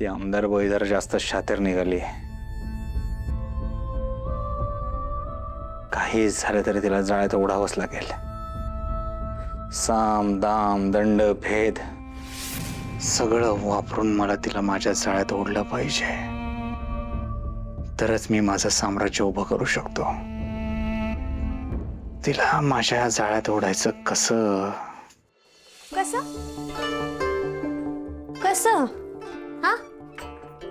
ती आमदार बाई जरा जास्त शातिर निघाली. काही झालं तरी तिला जाळ्यात ओढावंच लागेल. साम दाम दंड भेद सगळं वापरून मला तिला माझ्या जाळ्यात ओढलं पाहिजे. तरच मी माझं साम्राज्य उभं करू शकतो. तिला माझ्या जाळ्यात ओढायचं कसं कसं कसं हा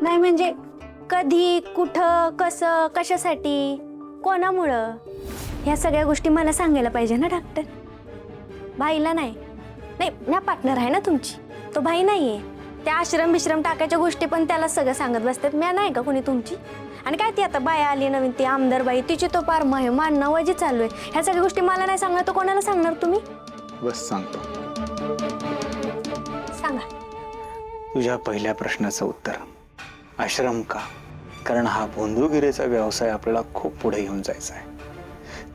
नाही म्हणजे कधी कुठं कसं कशासाठी कोणामुळं ह्या सगळ्या गोष्टी मला सांगायला पाहिजे ना डॉक्टर. भाईला नाही नाही मी पार्टनर आहे ना तुमची. तो भाई नाहीये. त्या आश्रम बिश्रम टाकायच्या गोष्टी पण त्याला सगळं सांगत बसतात. मी नाही का कोणी तुमची. आणि काय ती आता बाया आली नवीन ती आमदार बाई तिची तो पार मान नवाजी चालू आहे. ह्या सगळ्या गोष्टी मला नाही सांगणार तर कोणाला सांगणार तुम्ही. बस सांगतो. सांगा. तुझ्या पहिल्या प्रश्नाचं उत्तर आश्रम का? कारण हा भोंदूगिरीचा व्यवसाय आपल्याला खूप पुढे घेऊन जायचा आहे.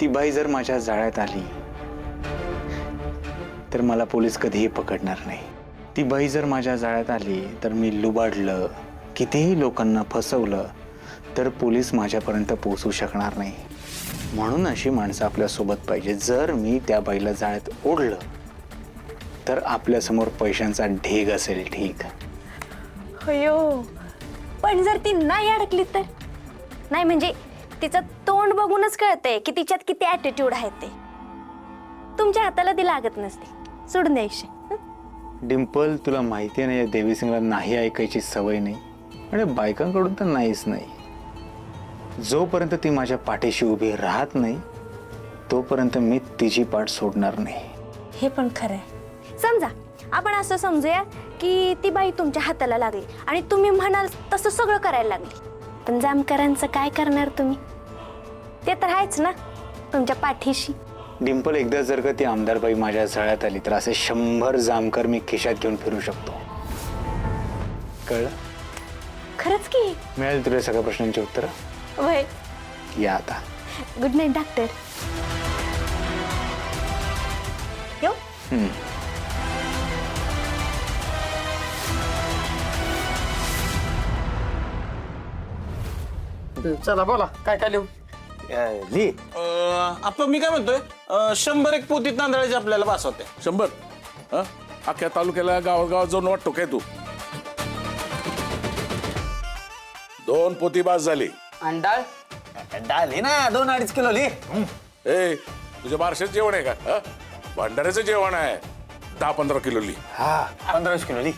ती बाई जर माझ्या जाळ्यात आली तर मला पोलीस कधीही पकडणार नाही. ती बाई जर माझ्या जाळ्यात आली तर मी लुबाडलं कितीही लोकांना फसवलं तर पोलीस माझ्यापर्यंत पोहोचू शकणार नाही. म्हणून अशी माणसं आपल्या सोबत पाहिजे. जर मी त्या बाईला जाळ्यात ओढलं तर आपल्यासमोर पैशांचा ढीग असेल. ठीक अयो पण जर ती नाही अडकली तर नाही म्हणजे तिचं तोंड बघूनच कळतंय की तिच्यात किती ॲटिट्यूड आहे ते. तुमच्या हाताला ती लागत नसते. सोडून द्यायची. डिंपल तुला माहिती नाही देवी सिंगला नाही ऐकायची सवय नाही आणि बायकांकडून तर नाहीच नाही. जोपर्यंत ती माझ्या पाठीशी उभी राहत नाही तोपर्यंत मी तिची पाठ सोडणार नाही. हे पण खरं आहे. समजा आपण असं समजूया की ती बाई तुमच्या हाताला लागली आणि तुम्ही म्हणाल तसं सगळं करायला लागली. पण जामकरांचं काय करणार तुम्ही. ते तर आहेच ना तुमच्या पाठीशी. डिंपल एकदा जर का ती आमदारबाई माझ्या जाळ्यात आली तर असे 100 जामकर मी खिशात घेऊन फिरू शकतो. कळलं. खरंच की. मिळेल तुला सगळ्या प्रश्नांची उत्तर. वय या आता. Good night doctor. येऊ. चला बोला काय काय लिहू. ली आपण मी काय म्हणतोय 100 एक पोती तांदळाची आपल्याला बास होते. 100 हं? अख्ख्या तालुक्याला गावागावात जाऊन वाटतो काय तू. 2 पोती बास झाली. आणि डाळ डाळ लिही ना 2-2.5 किलो लिही. ए तुझ्या बारशाचं जेवण आहे का? हं? भंडाऱ्याचं जेवण आहे. 10-15 किलो ली. हा 15 किलो लिही.